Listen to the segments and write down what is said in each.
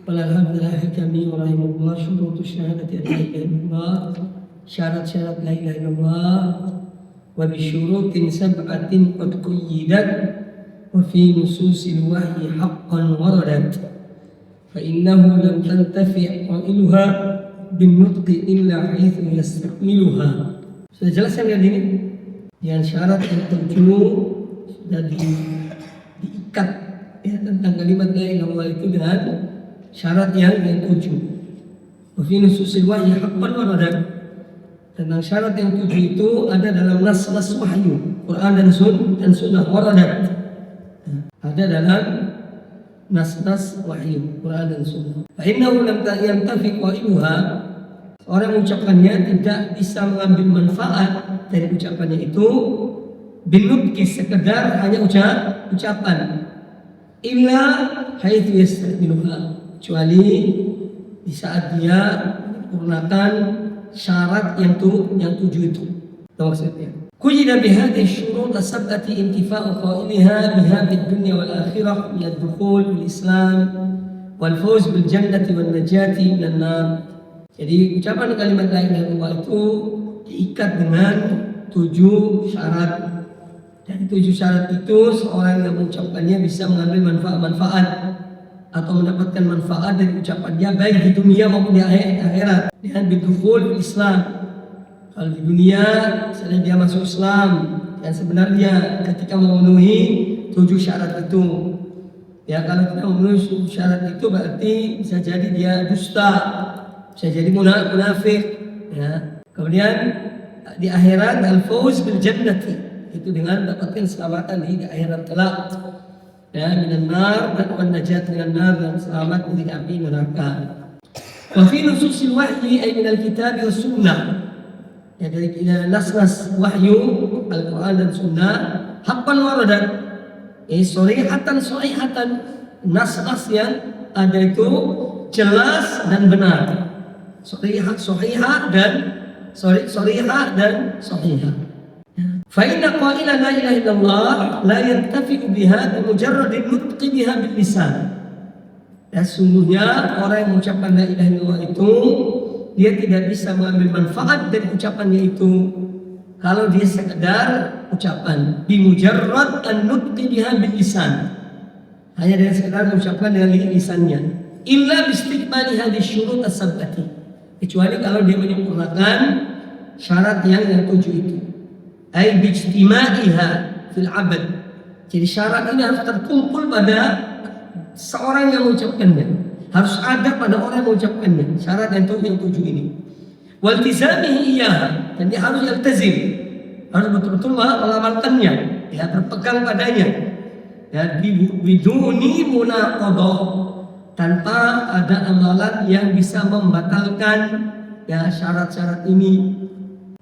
Alhamdulillah kami rahimahullah syurutu syahadati la ilaha illallah, syarat-syarat la ilaha illallah wa bi syurutin sab'atin qad quyyidat wa fi nususil wahyi haqqan waradat fa innahu lam tantafi' qailuha bin nutqi illa haitsu yastakmiluha. Sudah jelas kan ini? Yang syarat yang tujuh sudah diikat ya, tentang kalimat la ilaha illallah itu dengan syarat yang tujuh. Wafi nususil wahyi haqqan waradat. Tentang syarat yang tujuh itu ada dalam nas-nas wahyu, Quran dan sunnah waradat. Ada dalam nas-nas wahyu, Quran dan sunnah. Fa innahu lam yantafi qailuha, orang mengucapkannya tidak bisa mengambil manfaat dari ucapannya itu binutqi, sekedar hanya ucapan, illa haitsu yastakmiluha, kecuali di saat dia menyempurnakan syarat yang tujuh itu. Maksudnya, kujida bihadhihi syurut as-sab'ati intifa'u qailaha biha fid dunya wal akhirah min ad-dukhul bil Islam wal fawz bil jannati wan najati minan nar. Jadi ucapan kalimat la ilaha illallah itu diikat dengan tujuh syarat. Dan tujuh syarat itu seorang yang mengucapkannya bisa mengambil manfaat atau mendapatkan manfaat dari ucapannya baik di dunia maupun di akhirat. Dengan bidukhul Islam, kalau di dunia misalnya dia masuk Islam, dan sebenarnya ketika memenuhi tujuh syarat itu, ya kalau tidak memenuhi tujuh syarat itu berarti bisa jadi dia dusta, bisa jadi munafik, ya. Kemudian di akhirat al-fawz bil jannati, itu dengan mendapatkan keselamatan di akhirat kelak. Ya, minan nar dan wan najat minan nar, dan selamat dari api neraka. Wa fi nususil wahyi ay minal kitab was sunnah. Ya, dari nas-nas wahyu Al-Qur'an dan sunnah haqqan waradat. Sharihatan sahihatan, nas-nas yang ada itu jelas dan benar. Sharihah dan sahihah. فإن قائل لا إله إلا الله لا ينتفع بها بمجرد النطق بها باللسان. Dan sungguhnya orang yang mengucapkan la ilaha illallah itu dia tidak bisa mengambil manfaat dari ucapannya itu kalau dia sekedar ucapan bimujarrad an-nutqi biha bil lisan, hanya dengan sekedar mengucapkan dengan lisannya, illa bistiqbali hadhihi syurut as-sab'ati, kecuali kalau dia menyempurnakan syarat yang tujuh itu. Ay bijtima'iha fil abad. Jadi syarat ini harus terkumpul pada seorang yang mengucapkannya. Harus ada pada orang yang mengucapkannya. Syarat yang tujuh ini. Waltizamihi iyaha, dan dia harus yaltazim. Harus betul-betul mengamalkannya, ya, berpegang padanya. Ya, biduni munaqadah, tanpa ada amalan yang bisa membatalkan ya syarat-syarat ini.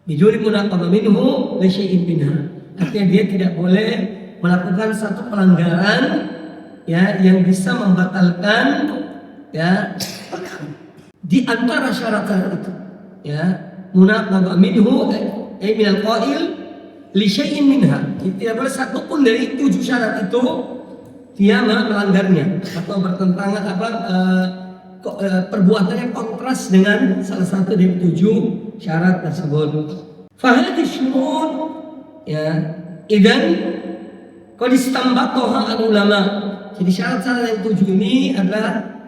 Biduni munaqadah minhu li syai'in minha. Artinya dia tidak boleh melakukan satu pelanggaran ya yang bisa membatalkan ya di antara syarat-syarat itu. Ya, munaqadah minhu ay minal qail li syai'in minha. Tidak boleh satu pun dari tujuh syarat itu dia melanggarnya atau bertentangan perbuatannya kontras dengan salah satu dari tujuh syarat tersebut. Fahadhi syurut ya idan qad istanbataha al-ulama. Jadi syarat-syarat yang tujuh ini adalah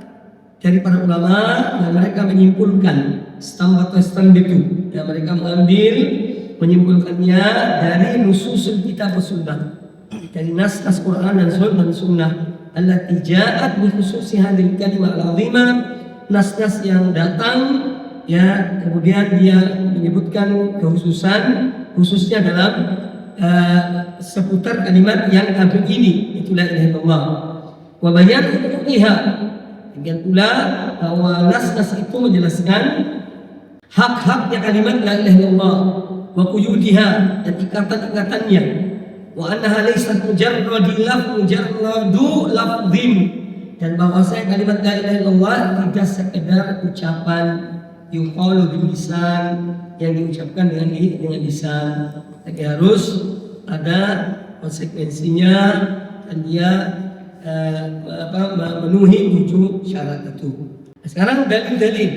dari para ulama yang mereka menyimpulkan istanbitu, ya, mereka menyimpulkannya dari nususul kitab sunnah, dari nas-nas Quran dan sunnah. Allati ja'at bi khususi hadhil kalimah al-'azimah, nas-nas yang datang ya kemudian dia menyebutkan khususnya dalam seputar kalimat yang agung ini, itu la ilaha illallah. Wa bayan huquqiha, dan pula bahwa nas-nas itu menjelaskan hak-haknya kalimat la ilaha illallah wa quyudiha, dan ikatan-ikatannya. Wa annaha laysat mujarradu lafdhin, dan bahwasanya kalimat la ilaha illallah tidak sekedar ucapan yuqalu bil lisan, yang diucapkan dengan lisan, tapi harus ada konsekuensinya dan dia memenuhi 7 syarat itu. Sekarang dalil-dalil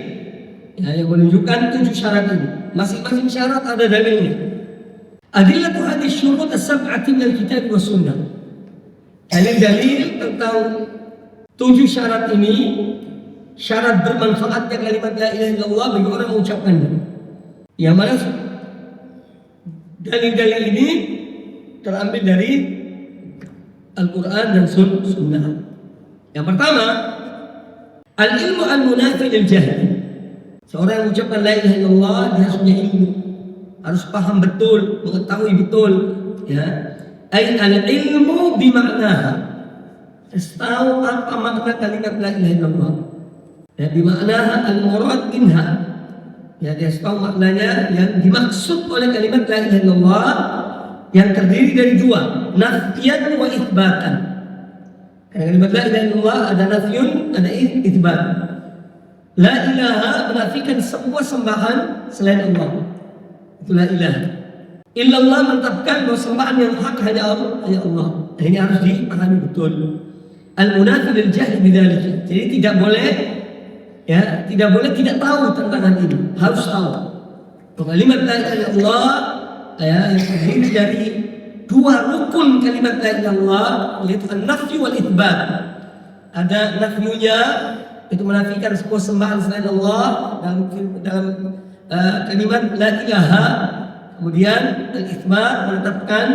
yang menunjukkan 7 syarat ini. Masing-masing syarat ada dalilnya. Adillatu hadhihi syurut as-sab'ati min al-kitab was sunnah. Dalil tentang 7 syarat ini, syarat bermanfaatnya kalimat la ilaha illallah bagi orang mengucapkannya. Yang mana dalil-dalil ini terambil dari Al-Quran dan Sunnah. Yang pertama, al-ilmu al-munafi lil jahl. Seorang yang mengucapkan la ilaha illallah dia harus punya ilmu, harus paham betul, mengetahui betul, ya. Ai al-ilmu bimaknaha. Harus tahu apa makna kalimat la ilaha illallah. Ya, bimaknaha al-murad minha. Ya, dia harus tahu maknanya yang dimaksud oleh kalimat la ilaha illallah yang terdiri dari 2, nafyan wa itsbatan. Karena kalimat la ilaha illallah ada nafyun, ada itsbat. La ilaha menafikan semua sembahan selain Allah. Itu la ilaha. Illallah menetapkan bahwa sembahan yang hak hanya Allah. Ini harus dipahami betul. Al-munafi lil jahl bidzalik. Jadi tidak boleh tidak tahu tentang hal ini. Harus tahu. Kalimat la ilaha illallah yang terdiri dari 2 rukun kalimat la ilaha illallah, yaitu an-nafyu wal itsbat. Ada nafyunya, itu menafikan semua sembahan selain Allah dalam kalimat la ilaha. Kemudian al-itsbat menetapkan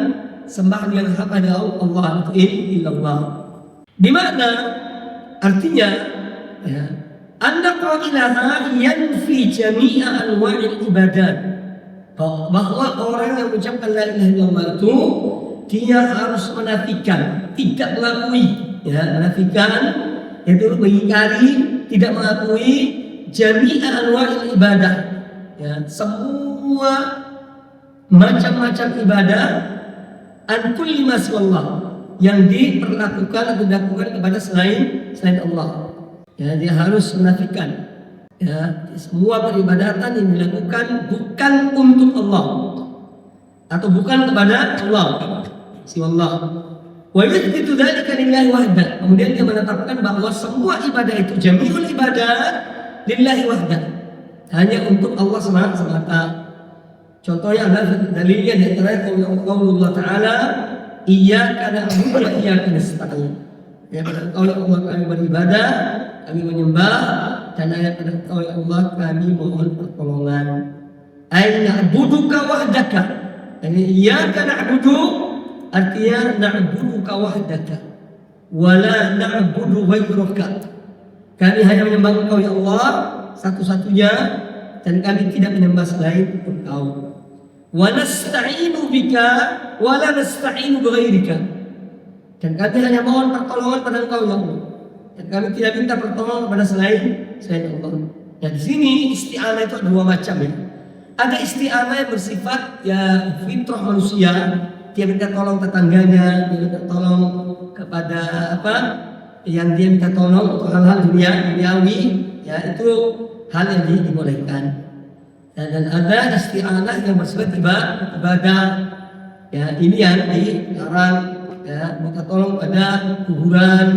sembahan yang hak hanya Allah, itu illallah. Di mana artinya anna qailaha yanfi jami'a anwa'il ibadat. Bahwa orang yang mengucapkan la ilaha illallah itu dia harus menafikan, tidak mengakui, menafikan yaitu mengingkari, tidak mengakui jami'a anwa'il ibadah, semua macam-macam ibadah, an kulli ma siwallah, yang diperlakukan atau dilakukan kepada selain Allah. Dia harus menafikan semua peribadatan yang dilakukan bukan untuk Allah atau bukan kepada Allah, siwallah. Wa yuthbitu dzalika lillahi wahda. Kemudian dia menetapkan bahwa semua ibadah itu jami'ul ibadat lillahi wahda, hanya untuk Allah semata. Contohnya adalah dalilnya di antara qaulullah ta'ala iyyaka na'budu wa iyyaka nasta'in. Ya, pada Allah kami beribadah, kami menyembah, dan ayat pada Allah kami mohon pertolongan. Ay na'buduka wahdaka. Ini iyyaka na'budu artinya na'buduka wahdaka wala na'budu ghairaka. Kami hanya menyembah Engkau ya Allah satu-satunya, dan kami tidak menyembah selain Engkau. Wa nasta'inu bika wa la nasta'inu bighairika. Dan kami hanya mohon pertolongan pada Engkau ya Allah, dan kami tidak minta pertolongan pada selain Allah. Dan di sini isti'anah itu ada 2 macam ya. Ada isti'anah yang bersifat fitrah manusia, dia minta tolong tetangganya, dia minta tolong kepada yang dia minta tolong untuk hal-hal duniawi, itu hal yang dibolehkan. Dan ada isti'anah yang bersifat ibadah, ini yang dilarang, minta tolong pada kuburan,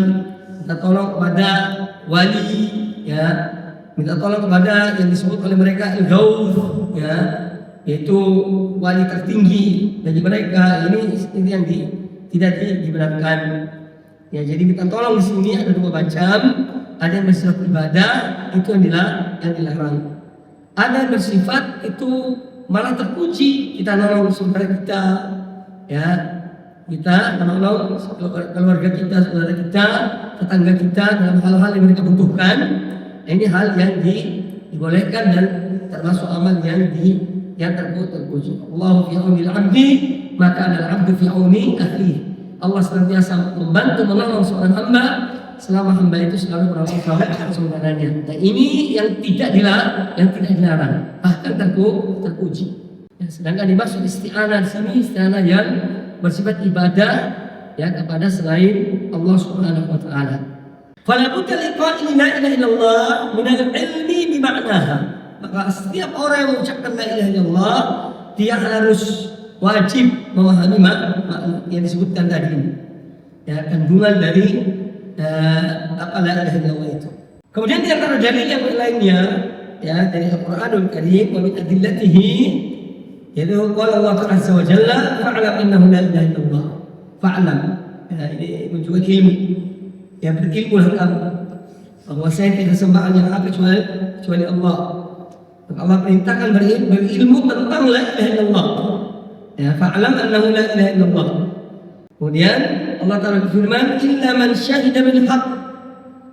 minta tolong kepada wali, minta tolong kepada yang disebut oleh mereka al-ghaus, yaitu wali tertinggi bagi mereka. Ini yang tidak dibenarkan. Jadi minta tolong di sini ada 2 macam. Ada yang bersifat ibadah, itu yang dilarang. Ada yang bersifat itu malah terpuji, kita nolong saudara kita, kita menolong keluarga kita, saudara kita, tetangga kita dalam hal-hal yang mereka butuhkan. Ini hal yang dibolehkan dan termasuk amal yang terpuji. Allahu fi auni al-'abdi maka al-'abdu fi auni akhihi. Allah senantiasa membantu menolong seorang hamba selama hamba itu selalu menolong saudaranya. Nah, ini yang tidak dilarang, bahkan terpuji. Sedangkan dimaksud isti'anah di sini isti'anah yang bersifat ibadah kepada selain Allah Subhanahu wa taala. Fala budda liqa'il la ilaha illallah min al-'ilmi bi ma'naha. Maka setiap orang yang mengucapkan la ilaha illallah dia harus wajib memahami makna yang disebutkan tadi. Kandungan dari apa la ilaha illallah itu. Kemudian di antara dalil yang lainnya ya dari Al-Qur'anul Karim wa min adillatihi yaitu qala Allah azza wa jalla fa'lam annahu la ilaha illallah. Fa'lam. Ya, ini menunjukkan ilmu. Ya berilmulah kamu bahwa saya tidak sembah yang hak kecuali Allah. Allah perintahkan berilmu tentang la ilaha illallah. Ya, fa'lam annahu la ilaha illallah. Kemudian Allah Ta'ala berfirman, illa man syahida bil haqq.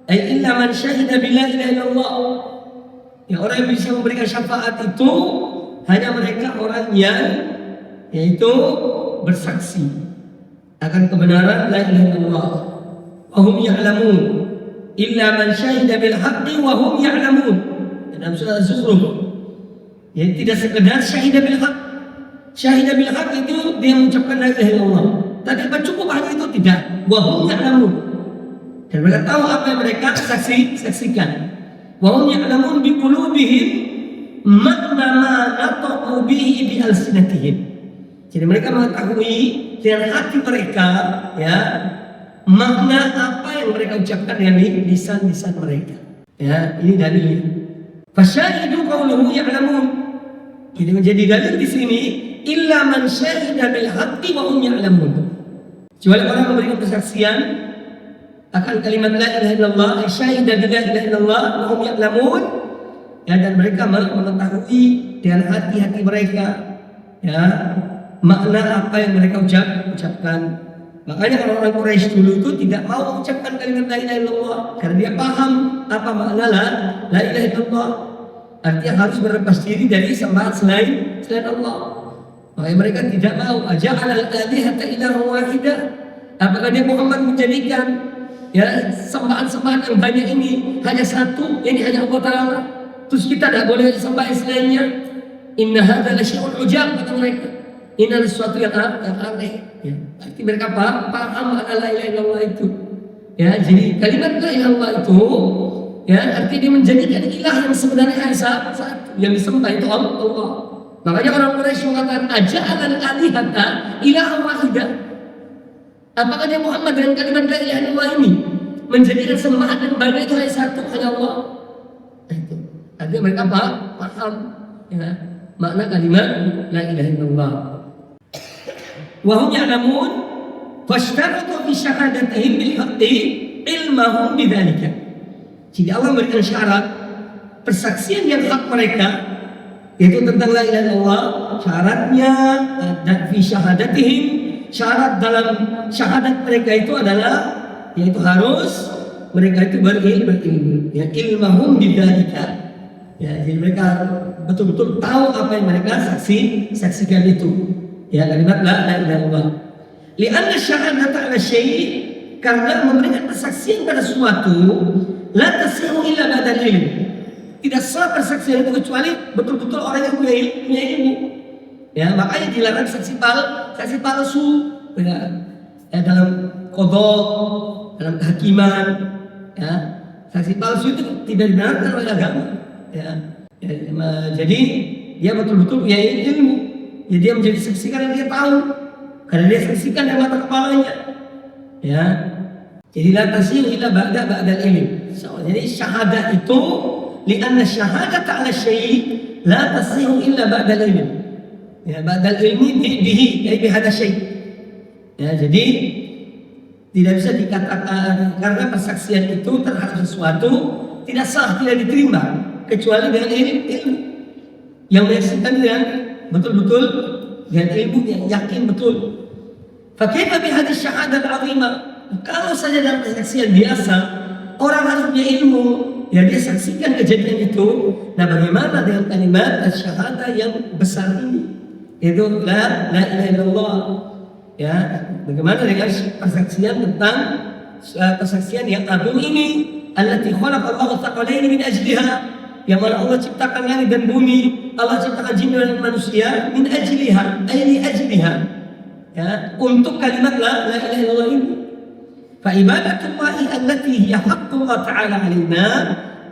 Ay illa man syahida bi la ilaha illallah. Ya, orang yang bisa memberikan syafaat itu hanya mereka orang yang yaitu bersaksi akan kebenaran la ilaha illallah. Wa hum ya'lamun. Illa man syahida bil haqqi wa hum ya'lamun. Dalam surah Az-Zukhruf. Ya, tidak sekedar syahida bil haqq. Syahida bil haqq itu dia mengucapkan la ilaha illallah. Tapi cukup hanya itu tidak. Wa hum ya'lamun. Dan mereka tahu apa yang mereka saksikan. Wa hum ya'lamun bi qulubihim makna ma nataqu bihi bi alsinatihim. Jadi mereka mengetahui dengan hati mereka ya makna apa yang mereka ucapkan dengan lisan-lisan mereka. Ya, ini dalilnya. Fasyahidu qawluhu ya'lamun. Jadi menjadi dalil di sini illa man syahida bil haqqi wa hum ya'lamun. Kecuali orang memberikan kesaksian akan kalimat la ilaha illallah, syahida bi la ilaha illallah wa hum ya'lamun. Ya, dan mereka mengetahui dengan hati-hati mereka ya makna apa yang mereka ucapkan. Makanya orang-orang Quraisy dulu itu tidak mau mengucapkan kalimat la ilaha illallah karena dia paham apa makna la ilaha illallah. Artinya harus berlepas diri dari sembahan selain Allah. Makanya mereka tidak mau. Aja'ala al-alihata ilahan wahidah. Apakah dia Muhammad menjadikan ya sembahan-sembahan yang banyak ini hanya satu, ini hanya Allah Ta'ala. Terus kita tidak boleh sembah selainnya. Inna hadza la syai'un ujab, kata mereka. Ini adalah sesuatu yang aneh. Ya. Arti mereka paham makna la ilaha illallah itu. Ya, jadi kalimat la ilaha illallah itu ya arti dia menjadikan ilah yang sebenarnya hanya satu yang disembah itu Allah. Makanya orang Quraisy mengatakan aja'al alihata ilahan wahidah. Apakah dia Muhammad dengan kalimat la ilaha illallah ini menjadikan sembahan yang banyak itu hanya satu, hanya Allah? Itu. Artinya mereka paham ya makna kalimat la ilaha illallah. Wa hum ya'lamun fashtaratu fi syahadatihim bil haqqi ilmahum bidzalika. Jadi Allah memberikan syarat persaksian yang hak mereka yaitu tentang la ilaha illallah. Syaratnya dan fi syahadatihim, syarat dalam syahadat mereka itu adalah yaitu harus mereka itu berilmu ya ilmahum bidzalika. Ya, jadi mereka betul-betul tahu apa yang mereka saksikan itu. Ya, kalimat la ilaha illallah. Li'anna syahadata 'ala syai' karena memberikan persaksian pada sesuatu la tasihu illa ba'da ilm. Tidak sah persaksian itu kecuali betul-betul orang yang punya ilmu. Ya, makanya dilarang saksi palsu ya dalam qada, dalam kehakiman ya. Saksi palsu itu tidak dibenarkan oleh agama. Ya, jadi dia betul-betul punya ilmu. Ya, dia menjadi saksi karena dia tahu, karena dia saksikan dengan mata kepalanya. Ya, jadi la tasihu illa ba'da ilm. Jadi syahadat itu li'anna syahadat 'ala syai' la tasihu illa ba'da ilm. Ya, ba'da ilmi bihi ay bi hadha syai'. Ya, jadi tidak bisa dikatakan karena persaksian itu terhadap sesuatu tidak sah, tidak diterima kecuali dengan ilmu yang menyaksikan dengan betul-betul dengan ilmu yang yakin betul. Fakaifa bihadhihi syahadah al-'azimah? Kalau saja dalam persaksian biasa orang harus punya ilmu, ya dia saksikan kejadian itu. Nah, bagaimana dengan kalimat syahadah yang besar ini? Itu la ilaha illallah. Ya, bagaimana dengan persaksian tentang persaksian yang agung ini? Allati khalaqa Allahu thaqalaini min ajliha. Yang mana Allah ciptakan langit dan bumi, Allah ciptakan jin dan manusia min ajliha, ay li ajliha. Ya, untuk kalimat la ilaha illallah ini. Fa ibadatullahi allati hiya haqqullah ta'ala 'alaina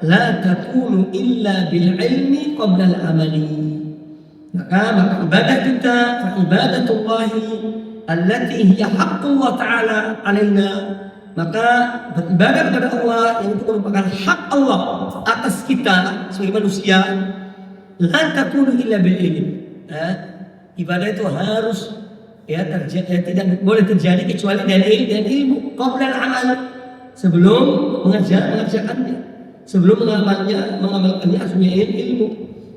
la takunu illa bil ilmi qabla al amali. Maka ibadah kita, fa ibadatullahi allati hiya haqqullah ta'ala 'alaina, maka beribadah kepada Allah yang itu merupakan hak Allah atas kita sebagai manusia, la takunu illa bil ilm. Ibadah itu harus tidak boleh terjadi kecuali dari ilmu. Qabla al-amal, sebelum mengerjakannya, sebelum mengamalkannya harusnya ilmu.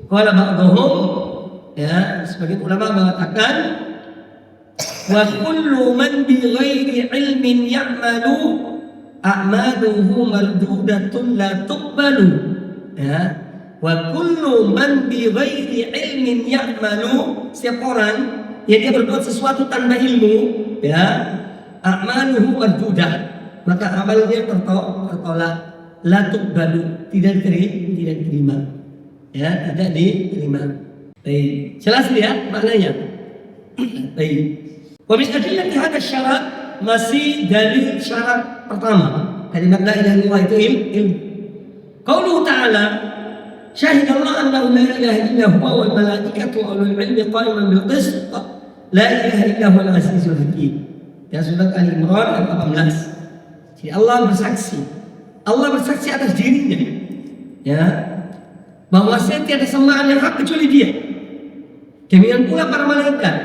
Qala ba'dhum, sebagian ulama mengatakan, wa kullu man bi ghairi ilmin ya'malu a'maluhu mardudatun la tuqbalu. Wa kullu man bi ghairi ilmin ya'malu, setiap orang yang dia berbuat sesuatu tanpa ilmu, a'maluhu mardudah, maka amalnya tertolak, la tuqbalu, tidak diterima, tidak diterima. Baik, jelas ya maknanya. Baik. Wa min adillati hadha syarat, masih dalil syarat pertama kalimat la ilaha illallah itu ilmu. Qauluhu ta'ala, syahidallahu annahu la ilaha illa huwa wal malaikatu wa ulul ilmi qa'iman bil qist, la ilaha illa huwal azizul hakim. Ya, surat Al-Imran ayat 18. Jadi Allah bersaksi atas dirinya, bahwa tiada sembahan yang hak kecuali Dia. Demikian pula para malaikat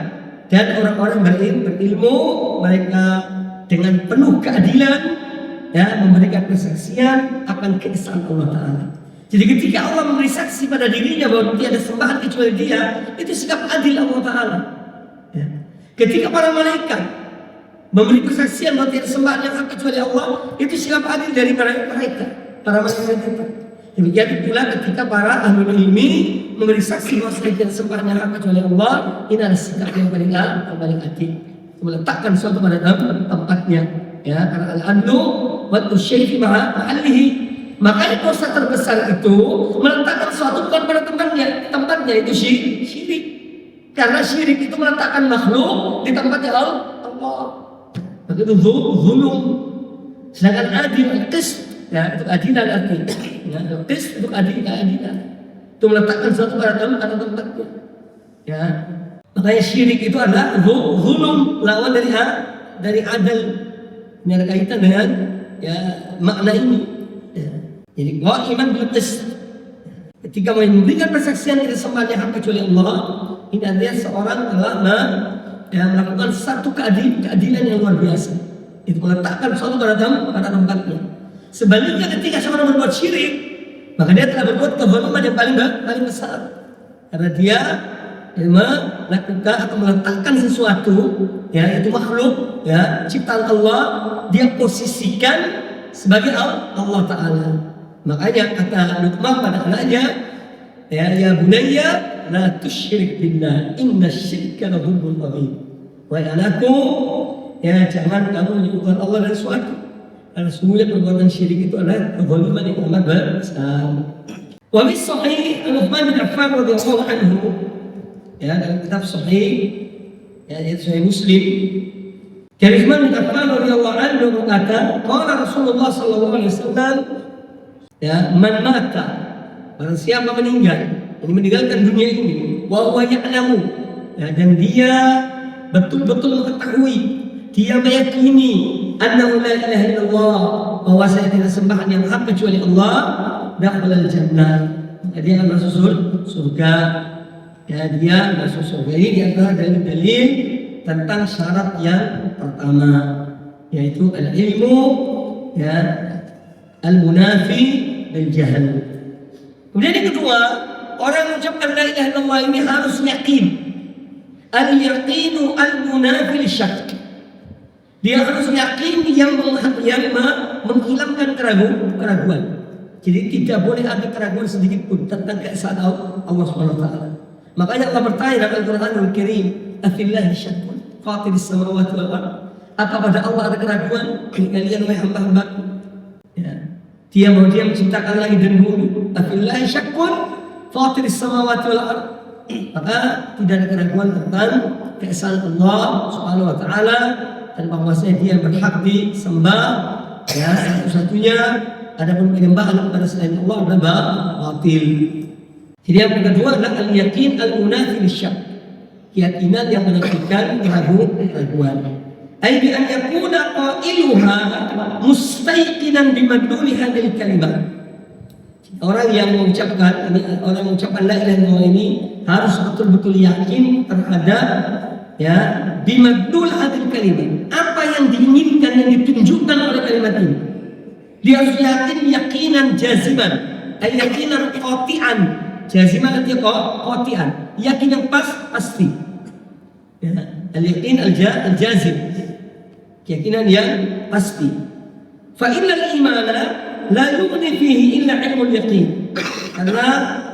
dan orang-orang berilmu, mereka dengan penuh keadilan memberikan persaksian akan keesaan Allah Ta'ala. Jadi ketika Allah memberi saksi pada dirinya bahwa tiada sembahan kecuali Dia, itu sikap adil Allah Ta'ala. Ketika para malaikat memberi persaksian bahwa tiada sembahan yang hak kecuali Allah, itu sikap adil dari mereka, para malaikat itu. Demikian pula ketika para ahlul ilmi memberi saksi bahwa tiada sembahan yang hak kecuali Allah, ini adalah sikap yang paling adil, meletakkan suatu pada tempatnya, karena al-adlu wa tusyai fi mahallihi. Makanya dosa terbesar itu meletakkan suatu bukan pada tempatnya itu syirik. Karena syirik itu meletakkan makhluk di tempatnya Allah. Maka itu zulum. Sedangkan adil, qist, itu keadilan artinya. Qist untuk keadilan. Itu meletakkan suatu pada tempatnya. Makanya syirik itu adalah zulum, lawan dari adil. Ini ada kaitan dengan makna ini. Jadi iman bil qist, ketika memberikan persaksian tidak sembahan yang hak kecuali Allah, ini artinya seorang telah melakukan satu keadilan yang luar biasa. Itu meletakkan suatu pada tempatnya. Sebaliknya ketika seorang berbuat syirik, maka dia telah berbuat kezaliman yang paling besar, karena dia melakukan atau meletakkan sesuatu, yaitu makhluk, ciptaan Allah, dia posisikan sebagai Allah Ta'ala. Makanya kata Luqman pada anaknya, ya bunayya la tusyrik billah inna syirka la dzulmun adzim. Wahai anakku, jangan kamu menyekutukan Allah dengan sesuatu, karena sesungguhnya perbuatan syirik itu adalah kezaliman yang amat besar. Wa fi sahih Utsman bin Affan radhiyallahu anhu, dalam kitab sahih, yaitu Sahih Muslim, dari Utsman bin Affan radhiyallahu anhu berkata, qala Rasulullah sallallahu alaihi wasallam, man mata, barang siapa meninggal, yang meninggalkan dunia ini, wa huwa ya'lamu, dan dia betul-betul mengetahui, dia meyakini annahu la ilaha illallah, bahwa saya tidak sembahan yang hak kecuali Allah, dakhala al-jannah, dia akan masuk surga. Dia masuk surga. Ini adalah dalil-dalil tentang syarat yang pertama, yaitu al-ilmu, al-munafi dan jahal. Kemudian yang kedua, orang mengucapkan la ilaha illallah ini harus yakin. Al-yaqinu al-munafi lisyak. Dia harus yakin yang menghilangkan keraguan. Jadi tidak boleh ada keraguan sedikit pun tentang keesaan Allah Subhanahu wa taala. Makanya Allah bertanya dalam Al-Qur'anul Karim, "Afillahi syakkun fatiris samawati wal ardh?" Apa pada Allah ada keraguan? Kalian wahai hamba-hambaku. Dia menciptakan langit dan bumi. Afillahi syakkun fatiris samawati wal ardh. Maka tidak ada keraguan tentang keesaan Allah Subhanahu wa taala dan bahwasanya Dia berhak disembah, satu-satunya. Adapun penyembahan kepada selain Allah adalah batil. Jadi yang kedua adalah al-yaqin al-munafi lisyak, keyakinan yang menafikan keraguan. Ay bi an yakuna qailuha mustayqinan bimadluli hadhihi kalimah. Orang yang mengucapkan la ilaha illallah ini harus betul-betul yakin terhadap ya bimadlul hadhihi kalimah. Apa yang diinginkan, yang ditunjukkan oleh kalimat ini. Dia harus yakin yakinan jaziman, ay yakinan qati'an. Jaziman artinya qati'an, yakin yang pasti. Ya, al-yaqin al-jazim, keyakinan yang pasti. Fa innal imana la yughni fihi illa ilmul yaqin. Karena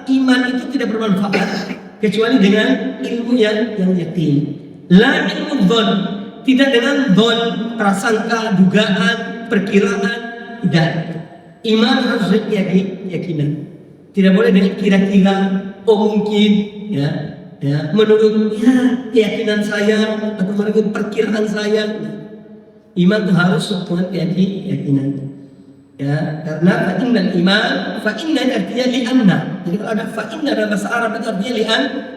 iman itu tidak bermanfaat kecuali dengan ilmu yang yakin. La ilmu dhon, tidak dengan dhon, prasangka, dugaan, perkiraan, tidak. Iman harus keyakinan. Tidak boleh dengan kira-kira, oh mungkin, ya menurut keyakinan saya atau menurut perkiraan saya. Iman itu harus dengan keyakinan. Ya, karena fa'innal iman, fa'inna artinya li'anna. Jadi kalau ada fa'inna dalam bahasa Arab itu artinya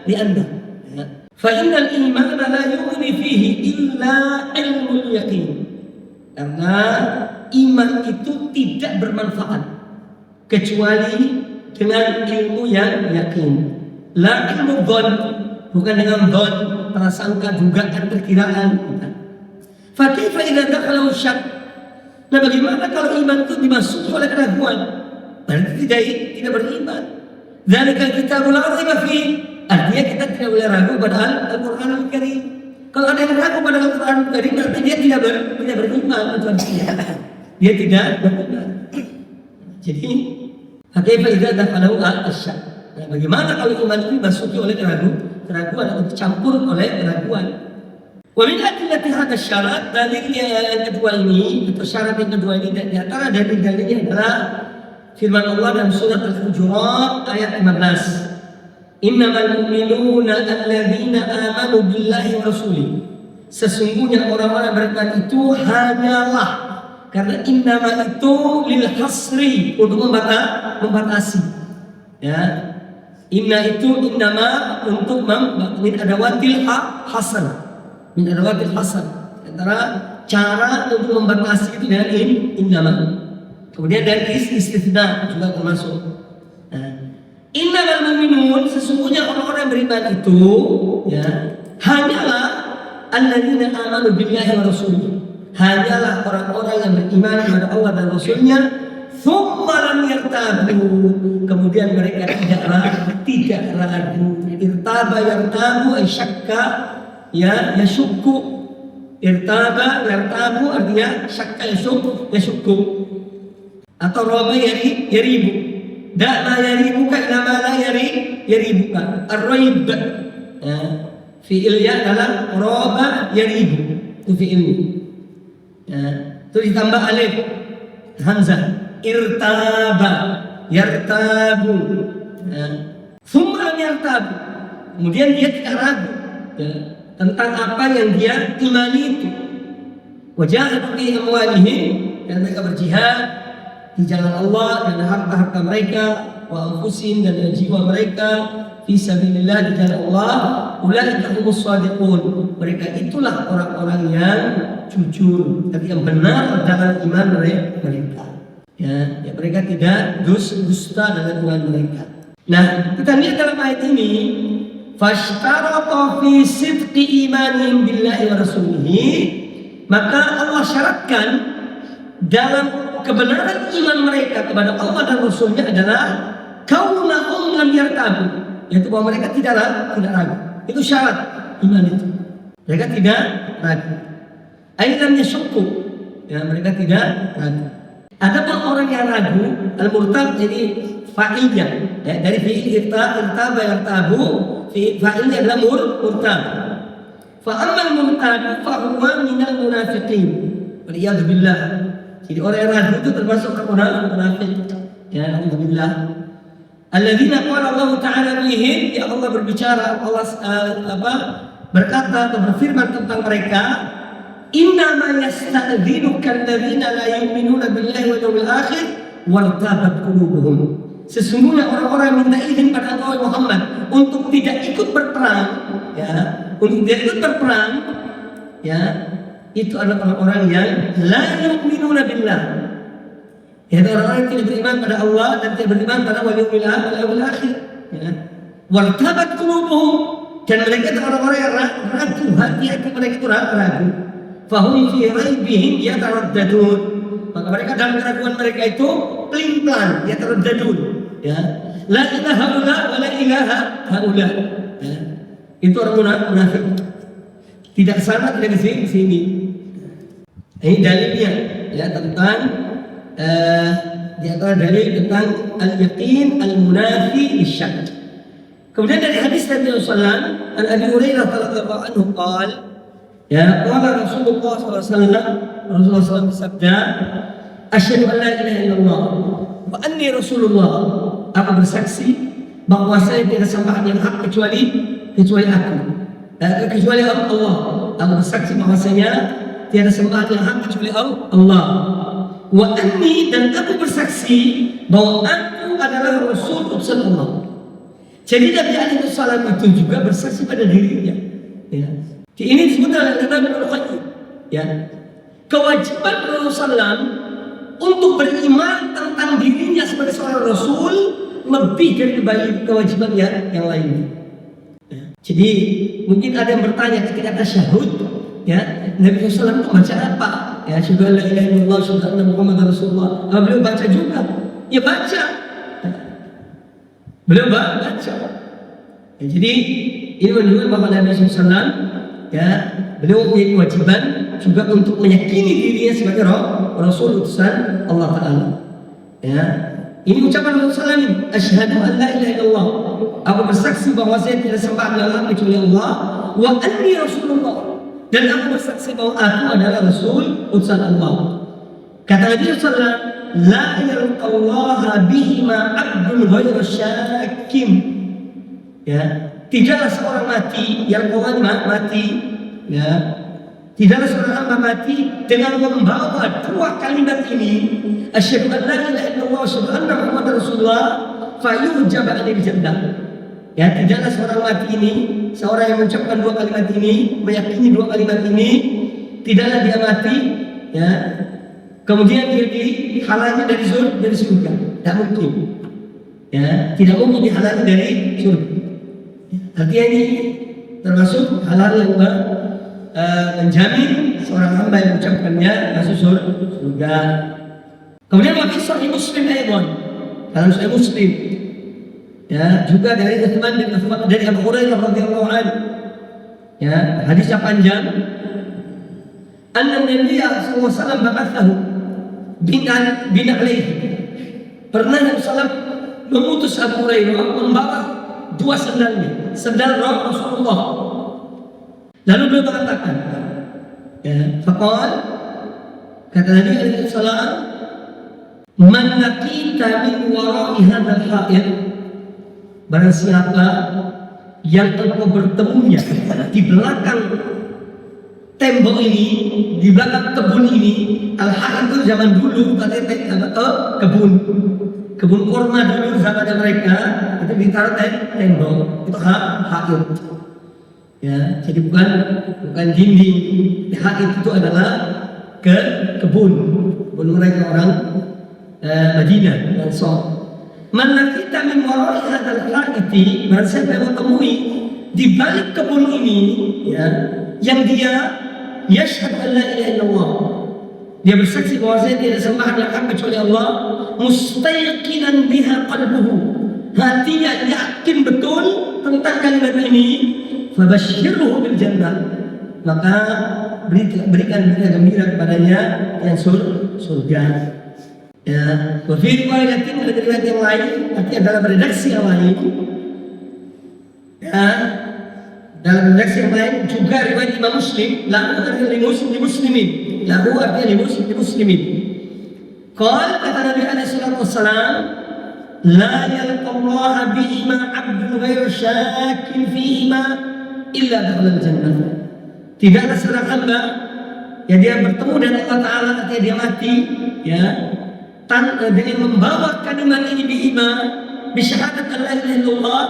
li'anna. Ya. Fa'innal iman la yughni fihi illa ilmul yaqin. Karena iman itu tidak bermanfaat kecuali dengan ilmu yang yakin. La ilmu dhon, bukan dengan dhon, prasangka, dugaan, perkiraan. Fa kaifa idza dakhala syak? Nah, bagaimana kalau iman itu dimasuki oleh keraguan? Berarti tidak beriman. Dzalika kitabul azim fi. Artinya kita tidak boleh ragu pada Al-Qur'an Al-Karim. Kalau ada yang ragu pada Al-Qur'an Al-Karim, berarti dia tidak beriman. Dia tidak beriman. Jadi, kaifa idza dakhalahu asy-syak? Nah, bagaimana kalau iman itu dimasuki oleh keraguan atau dicampur oleh keraguan? Wa min adillati hadha syarat, dalilnya yang kedua ini atau syarat yang kedua ini di antara dalil-dalilnya adalah firman Allah dalam surat Al-Hujurat ayat 15. Innamal mu'minuna alladzina amanu billahi wa rasulih. Sesungguhnya orang-orang beriman itu hanyalah, karena innama itu lil hasri, untuk membatasi. Ya. Inna itu innama untuk min adawatil hasr. Min adawatil hasr, antara cara untuk membatasi itu dengan innama. Kemudian dari istitsna juga termasuk. Innamal mu'minun, sesungguhnya orang-orang beriman itu ya hanyalah alladzina amanu billahi wa rasulih. Hanyalah orang-orang yang beriman kepada Allah dan Rasulnya. Tsumma lam yartabu, kemudian mereka tidak ragu. Irtaba yartabu ay syakka, ya yashukku. Irtaba yartabu artinya syakka yashukku. Atau raba yaribu. Da'ma yaribuka inama la yaribuka. Ar-raib. Fi'ilnya adalah raba yaribu. Itu fi'ilnya. Itu ditambah alif hamzah. Irtaba yartabu. Tsumma lam yartabu. Kemudian dia tidak ragu tentang apa yang dia imani itu. Wajahadu fi amwalihim, dan mereka berjihad di jalan Allah dan harta-harta mereka, wa anfusihim, dan jiwa mereka, fi sabilillah, di jalan Allah. Ulaika humus shadiqun, mereka itulah orang-orang yang jujur, tapi yang benar dalam iman mereka. Ya, mereka tidak dusta dalam iman mereka. Nah, kita lihat dalam ayat ini, fashtarata fi sidqi imanihim billahi wa rasulihi, maka Allah syaratkan dalam kebenaran iman mereka kepada Allah dan Rasulnya adalah kaunahum lam yartabu, yaitu bahwa mereka tidak ragu. Itu syarat iman itu. Mereka tidak ragu. Ailam yashukku, ya mereka tidak ragu. Adapun orang yang ragu, al-murtab, jadi fa'ilnya ya, dari fi'il irtaba yartabu, fa'ilnya adalah murtab. Fa ammal murtab fa huwa minal munafiqin. Waliyadzu billah. Jadi orang yang ragu itu termasuk munafik. Ya, alhamdulillah. Alladzina qala Allah Ta'ala bihim, ya Allah berbicara, Allah berkata atau berfirman tentang mereka, innama yasta'dzinuka alladzina la yu'minuna billahi wal yawmil akhir wartabat qulubuhum. Sesungguhnya orang-orang minta izin pada Nabi Muhammad untuk tidak ikut berperang, ya, untuk tidak ikut berperang, ya, itu adalah orang-orang yang la yu'minuna billah. Ya, orang-orang yang tidak beriman pada Allah dan tidak beriman pada wal yaumil akhir. Ya. Wartabat qulubuhum, dan mereka itu orang-orang yang ragu, hati mereka itu ragu. Fahum fi raibihim yataraddadun. Maka mereka dalam keraguan mereka itu pelin-pelan yataraddadun. Ya. La ilaha illa wa la ilaha haula. Ya. Itu orang munafik. Tidak sana, tidak ke sini. Ini dalilnya ya tentang di antara dalil tentang al-yaqin al-munafi lisyak. Kemudian dari hadis Nabi sallallahu alaihi wasallam, an Abi Hurairah radhiyallahu anhu qala, ya qala Rasulullah sallallahu alaihi wasallam, Rasulullah SAW bersabda, asyhadu an la ilaha illallah wa anni rasulullah. Aku bersaksi bahwa saya tidak sembahan yang hak kecuali aku. Kecuali Allah. Aku bersaksi bahwasanya tiada sembahan yang hak kecuali Allah. Wa anni, dan aku bersaksi bahwa aku adalah Rasul utusan Allah. Jadi Nabi alaihi salam itu juga bersaksi pada dirinya. Ya. Ini disebut oleh Nabi Al-Qayyim. Ya. Kewajiban Rasulullah untuk beriman tentang dirinya sebagai seorang Rasul lebih dari kewajiban yang lainnya. Jadi mungkin ada yang bertanya ketika tasyahud, ya Nabi SAW itu baca apa? Ya syahadu la ilaha illallah, syahadu anna Muhammadar Rasulullah. Beliau baca juga, ya baca. Beliau baca. Ya, jadi ini menunjukkan bahwa Nabi SAW, ya beliau punya kewajiban juga untuk meyakini dirinya sebagai Rasul utusan Allah Taala. Ya. Ini ucapan Rasulullah SAW, asyhadu an la ilaha illallah. Aku bersaksi bahwa saya tidak sembahan yang hak kecuali Allah, wa anni rasulullah, dan aku bersaksi bahwa aku adalah Rasul utusan Allah. Kata Nabi sallallahu alaihi wasallam, la yalqallaha bihima 'abdun ghairu syakkim. Ya, tidaklah seorang mati yang mati, ya. Tidaklah seorang hamba mati dengan membawa dua kalimat ini, asyhadu an la ilaha illallah wa asyhadu anna Muhammadar Rasulullah, fayujab 'alaihi jannah. Ya, tidaklah seorang mati ini, seorang yang mengucapkan dua kalimat ini, meyakini dua kalimat ini, tidaklah dia mati, ya. Kemudian dia dihalangi dari surga, tidak mungkin. Ya, tidak mungkin dihalangi dari surga. Artinya ini termasuk hal-hal yang menjamin seorang hamba yang mengucapkannya masuk surga. Kemudian hadis Sahih Muslim dalam Sahih Muslim, ya juga dari Utsman bin Affan, dari Abu Hurairah radhiyallahu anhu, ya hadisnya panjang. Anna Nabi sallallahu alaihi wasallam ba'athahu bin alaihi. Pernah Nabi sallallahu mengutus Abu Hurairah membawa dua sendalnya, sendal Rasulullah. Lalu beliau mengatakan, ya, faqal, kata Nabi alaihi salam, man laqita min wara'i hadzal ha'id, barang siapa yang engkau bertemunya di belakang tembok ini, di belakang kebun ini. Al-ha'id itu zaman dulu katanya kebun kurma dulu zaman mereka itu ditaruh tembok, itu ha'id. Ya, jadi bukan dinding. Ha'id itu adalah kebun mereka orang Madinah dan Ansar. Mana kita min wara'i hadzal ha'iti, barang siapa yang menemui di balik kebun ini, ya, yang dia yashhadu an la ilaha illallah, dia bersaksi bahwa saya tidak sembahan yang hak kecuali Allah, mustaqinan biha qalbuhu, hatinya yakin betul tentang kalimat ini, fabashshirhu bil jannah, maka berikan berita gembira kepadanya yang surga. Ya, berfirman riwayatin, ada riwayat yang lain, artinya dalam redaksi yang lain, ya, dalam redaksi yang lain juga riwayat Imam Muslim, lahu artinya li muslimin, lahu artinya li muslimin. Qala, kata Nabi alaihi salatu wassalam, la yalqallaha bihima 'abdun ghairu syakkin fihima illa dakhala al-jannah. Tidaklah seorang hamba yang dia bertemu dengan Allah Ta'ala, artinya dia mati, ya, dengan membawa kalimat ini bihima, bisyahadat an la ilaha illallah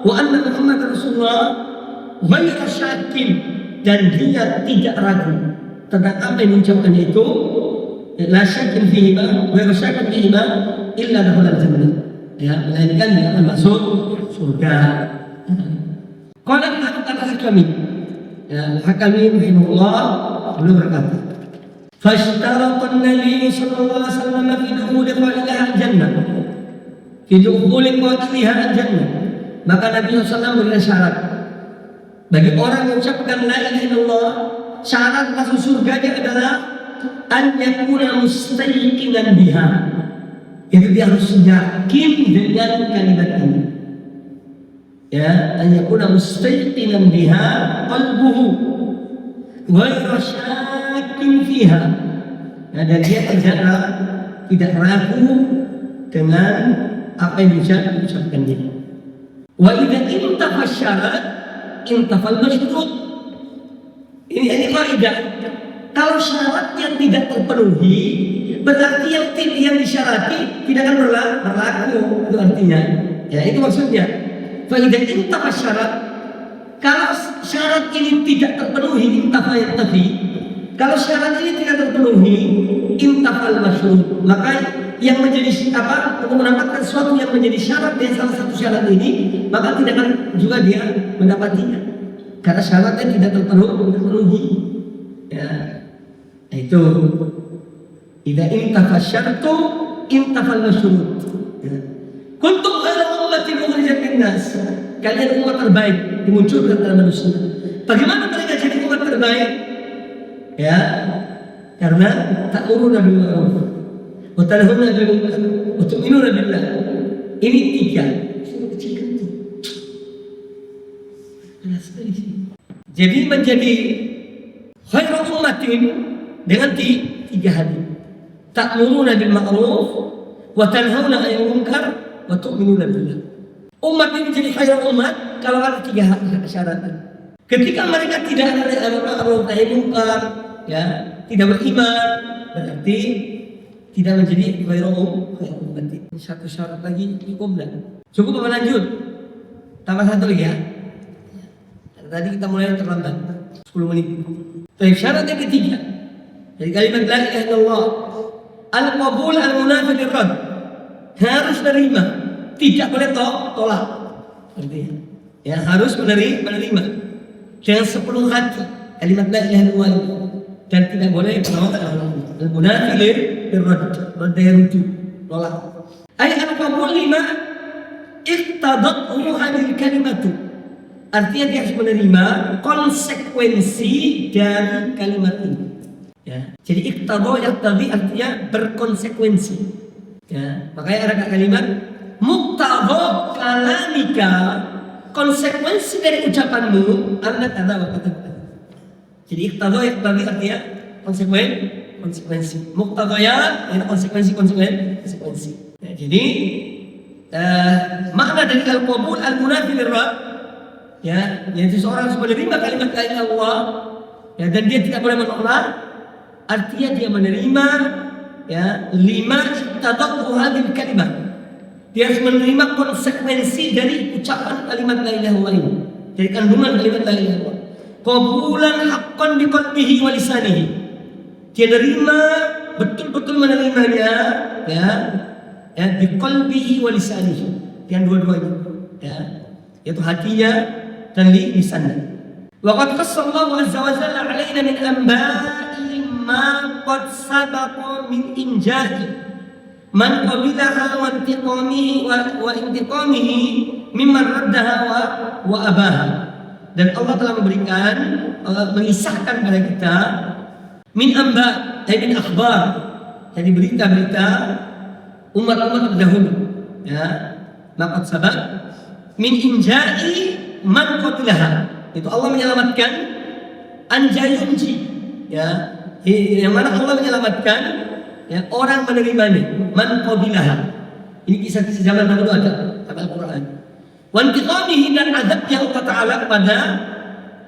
wa anna Muhammadar Rasulullah ghairu syakkin, dan dia tidak ragu, tentang apa yang diucapkannya itu, la syakkin fihima wa syakkin fihima illa dakhulal jannah. Ya, melainkan dia akan masuk surga. Qala al-Hakami, ya, Hakami rahimahullah beliau berkata, فاشترط النبي صلى الله عليه وسلم في دخول قائلها الجنة في دخول قائلها الجنة. Maka Nabi SAW berikan syarat bagi orang yang mengucapkan la ilaha illallah, syarat masuk surganya adalah an yakuna mustayqinan biha, itu dia harus yakin dengan kalimat ini, ya, an yakuna mustayqinan biha qalbuhu ghairu syakkin fiha, ya, dan dia tidak ragu dengan apa yang diucapkan dia. Wa idza intafa syarat intafal masyrut. Ini kaidah. Kalau syaratnya tidak terpenuhi, berarti yang disyarati tidak akan berlaku. Itu artinya. Ya, itu maksudnya. Fa idza intafa syarat, kalau syarat ini tidak terpenuhi, intafa yantafi. Kalau syarat ini tidak terpenuhi, intafal masyrut, maka yang menjadi apa, untuk mendapatkan sesuatu yang menjadi syarat dari salah satu syarat ini, maka tidak akan juga dia mendapatinya karena syaratnya tidak terpenuhi. Ya, itu idza intafa syartu intafal masyrut. Ya. Kuntum khairu ummatin ukhrijat linnas, kalian umat terbaik dimunculkan dalam manusia. Bagaimana mereka jadi umat terbaik? Ya, karena ta'muruna bil ma'ruf wa tanhauna 'anil munkar wa tu'minuna billah. Ini tiga. Jadi menjadi khairu ummatin dengan tiga hal. Ta'muruna bil ma'ruf wa tanhauna 'anil munkar wa tu'minuna billah. Umat ini menjadi khairu umat kalau ada tiga syarat. Ketika mereka tidak ada ma'ruf nahi munkar, ya, tidak beriman, berarti tidak menjadi khairu umat. Satu syarat lagi cukup enggak? Cukup apa lanjut? Tambah satu lagi ya. Tadi kita mulai terlambat 10 menit. Tapi syarat yang ketiga dari kalimat la ilaha illallah, al-qabul al-munafi lirad, harus menerima, tidak boleh tolak. Artinya, ya, harus menerima dengan sepenuh hati kalimat la ilaha illallah, dan tidak boleh menolak al-munafi lirad, berdaya tolak. Ay al-qabul lima iqtadathu hadhihi kalimatu, artinya dia harus menerima konsekuensi dari kalimat ini. Ya, jadi iqtadha yaqtadi artinya berkonsekuensi. Ya, makanya ada kalimat muqtadha kalamika, konsekuensi dari ucapanmu anda kata wa kata. Jadi iqtadha yaqtadi artinya konsekuensi. Muqtadayat itu konsekuensi. Ya, jadi makna dari al-qabul al-munafi lirad, ya, yaitu seorang harus menerima kalimat la ilaha illallah, ya, dan dia tidak boleh menolak, artinya dia menerima, ya, lima iqtadatu hadhil kalimat, dia harus menerima konsekuensi dari ucapan kalimat la ilaha illallah ini, dari kandungan kalimat la ilaha illallah. Qabulan haqqan biqalbihi wa lisanihi, dia menerima, betul-betul menerimanya, ya, biqalbihi wa lisanihi, yang dua-duanya, ya, yaitu hatinya dan lisannya. Wa qad qassallahu azza wa jalla alaina min anba'i ma qad sabaqa min injahi man qabilaha wa intiqamihi mimman raddaha wa abaha. Dan Allah telah memberikan, mengisahkan pada kita min amba, min akhbar, jadi berita-berita umat-umat terdahulu, ya, maqad sabaq min inja'i man qabilaha, itu Allah menyelamatkan anjayunji, ya, yang mana Allah menyelamatkan, ya, orang menerimanya, man qabilaha. Ini kisah-kisah zaman dahulu ada dalam Al-Quran. Wa intiqamihi, dan azabnya Allah Ta'ala kepada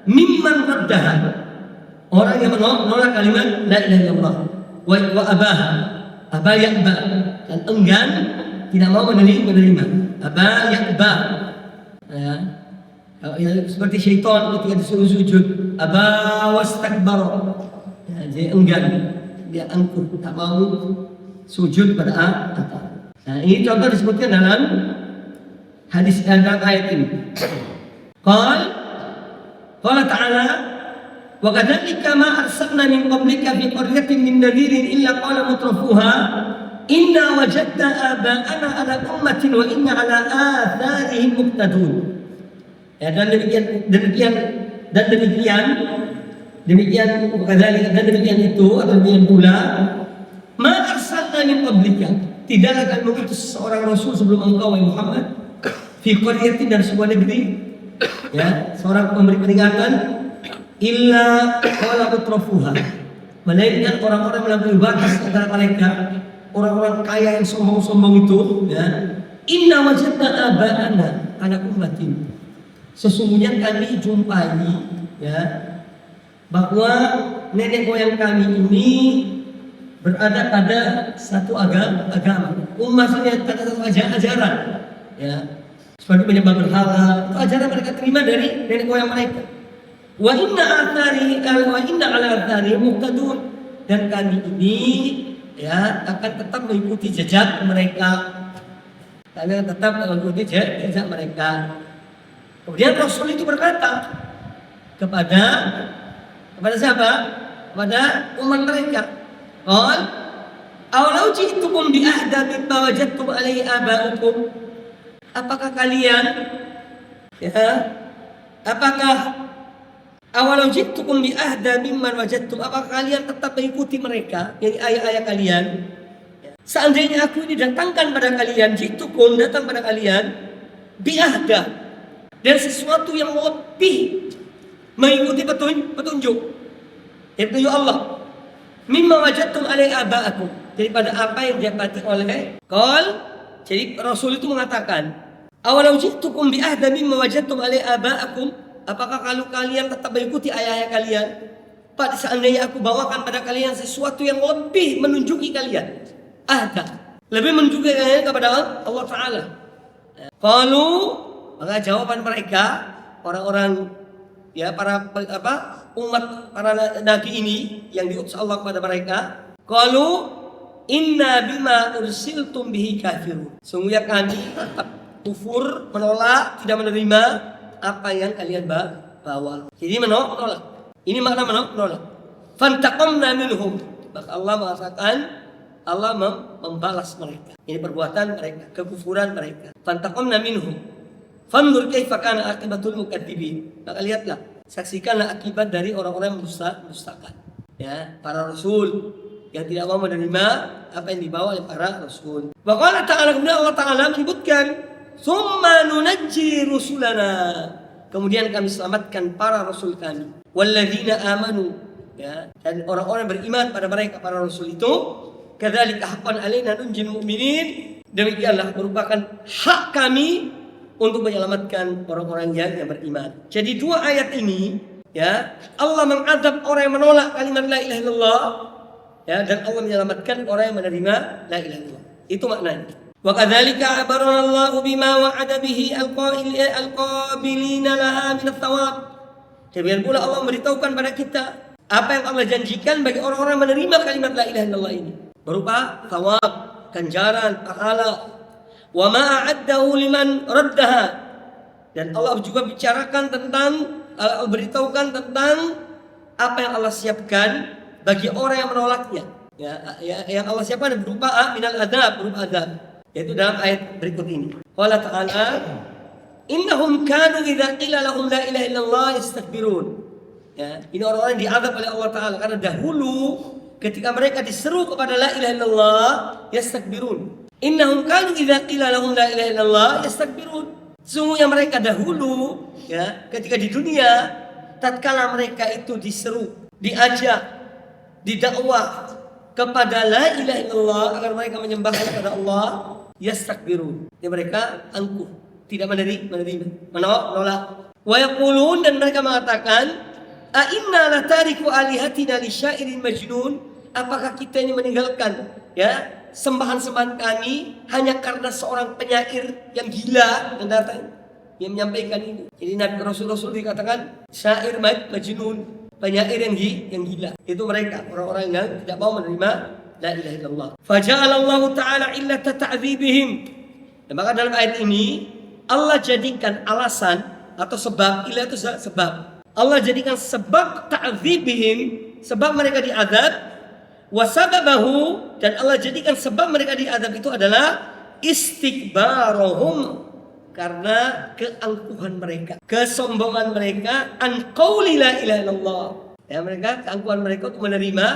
mimman raddaha, orang yang menolak kalimat la ilaha illallah, wa abaha, aba ya'ba, dan enggan, tidak mau menerima, aba ya'ba. Ya, seperti syaitan ketika disuruh sujud, aba wastakbara, Ya, jadi enggan, dia angkuh, tak mau sujud pada atap. Nah, ini contoh disebutkan dalam hadis dalam ayat ini. Qala ta'ala wa kadzalika ma arsalna min qablika fi qaryatin min nadhirin illa qala mutrafuha inna wajadna aba'ana ala ummatin wa inna ala atharihim muqtadun. Ya, dan demikian itu atau demikian pula ma arsalna min qablika, tidaklah kami mengutus seorang rasul sebelum engkau wahai Muhammad fi qaryatin, dari sebuah negeri, ya, seorang pemberi peringatan, illa qala mutrafuha, melainkan orang-orang melampaui batas antara mereka, orang-orang kaya yang sombong-sombong itu, ya, inna wajadna aba'ana ala ummatin, sesungguhnya kami jumpai, ya, bahwa nenek moyang kami ini berada pada satu agama. Maksudnya pada satu ajaran, ya, seperti menyembah berhala, itu ajaran mereka terima dari nenek moyang mereka. Wa inna ala athari muqtadun, dan kami ini, ya, akan tetap mengikuti jejak mereka. Kami akan tetap mengikuti jejak mereka. Kemudian Rasul itu berkata kepada siapa? Kepada umat mereka. Qal awalau ji'tukum bi ahda mimma wajadtum alaihi aba'ukum, apakah kalian, ya, awalau ji'tukum bi ahda mimma wajadtum, apakah kalian tetap mengikuti mereka, yang ayah-ayah kalian? Seandainya aku ini datangkan pada kalian, ji'tukum, datang pada kalian, bi ahda, dan sesuatu yang lebih mengikuti petunjuk Allah, mimma wajadtum alaihi aba'akum, daripada apa yang didapati oleh jadi Rasul itu mengatakan, awalau ji'tukum bi ahda mimma wajadtum alaihi aba'akum, apakah kalau kalian tetap mengikuti ayah-ayah kalian, pada seandainya aku bawakan pada kalian sesuatu yang lebih menunjuki kalian, lebih menunjuki kalian kepada Allah Ta'ala. Qalu, maka jawaban mereka, orang-orang, ya, umat para nabi ini yang diutus Allah kepada mereka, qalu inna bima ursiltum bihi kafirun, sungguhnya kami tetap kufur, menolak, tidak menerima apa yang kalian bawa. Jadi menolak. Ini makna menolak. Fantaqamna minhum, maka Allah mengatakan, Allah membalas mereka. Ini perbuatan mereka, kekufuran mereka. Fantaqamna minhum fanzur kaifa kana aqibatul mukadzibin, maka lihatlah, saksikanlah akibat dari orang-orang yang mendustakan, ya, para rasul yang tidak mau menerima apa yang dibawa oleh para rasul. Wa qala ta'ala, kemudian Allah Ta'ala menyebutkan, summa nunajji rusulana, kemudian kami selamatkan para rasul kami, walladzina amanu, ya, dan orang-orang beriman pada mereka para rasul itu, kadzalika haqqan alaina nunjil mu'minin, demikianlah merupakan hak kami untuk menyelamatkan orang-orang yang beriman. Jadi dua ayat ini, ya, Allah mengadab orang yang menolak kalimat la ilaha illallah, ya, dan Allah menyelamatkan orang yang menerima la ilaha illallah. Itu maknanya. Wa kadzalika abaranallahu bima wa'ada bihi alqabilina laha min athawab. Demikian pula Allah memberitahukan pada kita apa yang Allah janjikan bagi orang-orang yang menerima kalimat la ilaha illallah ini, berupa thawab, ganjaran, pahala. Wa ma a'addahu liman raddaha, dan Allah juga bicarakan tentang, beritahukan tentang apa yang Allah siapkan bagi orang yang menolaknya, ya, yang Allah siapkan berupa minal adab, berupa adab, yaitu dalam ayat berikut ini. Qala ta'ala innahum kanu idza qila lahum la ilaha illallah yastakbirun, ya, ini orang-orang yang diadab oleh Allah Ta'ala karena dahulu ketika mereka diseru kepada la ilaha illallah yastakbirun. Innahum kanu idza qila lahum la ilaha illallah yastakbirun, sungguhnya mereka dahulu, ya, ketika di dunia, tatkala mereka itu diseru, diajak, didakwah kepada la ilaha illallah agar mereka menyembah kepada Allah, yastakbirun, ya, mereka angkuh, tidak menolak. Wa yaqulun, dan mereka mengatakan, a inna latariku alihatina li syairin majnun, apakah kita ini meninggalkan, ya, sembahan-sembahan kami hanya karena seorang penyair yang gila yang datang, yang menyampaikan ini. Jadi Nabi Rasul dikatakan syair majnun, penyair yang gila. Itu mereka, orang-orang yang tidak mau menerima la ilaha illallah. Faja'alallahu ta'ala illata ta'dzibihim. Dan maka dalam ayat ini Allah jadikan alasan atau sebab, ilah itu sebab. Allah jadikan sebab ta'dzibihim, sebab mereka diazab, wa sababahu, dan Allah jadikan sebab mereka diazab itu adalah istikbarahum, karena keangkuhan mereka, kesombongan mereka, an qauli la ilaha illallah. Ya, mereka keangkuhan mereka untuk menerima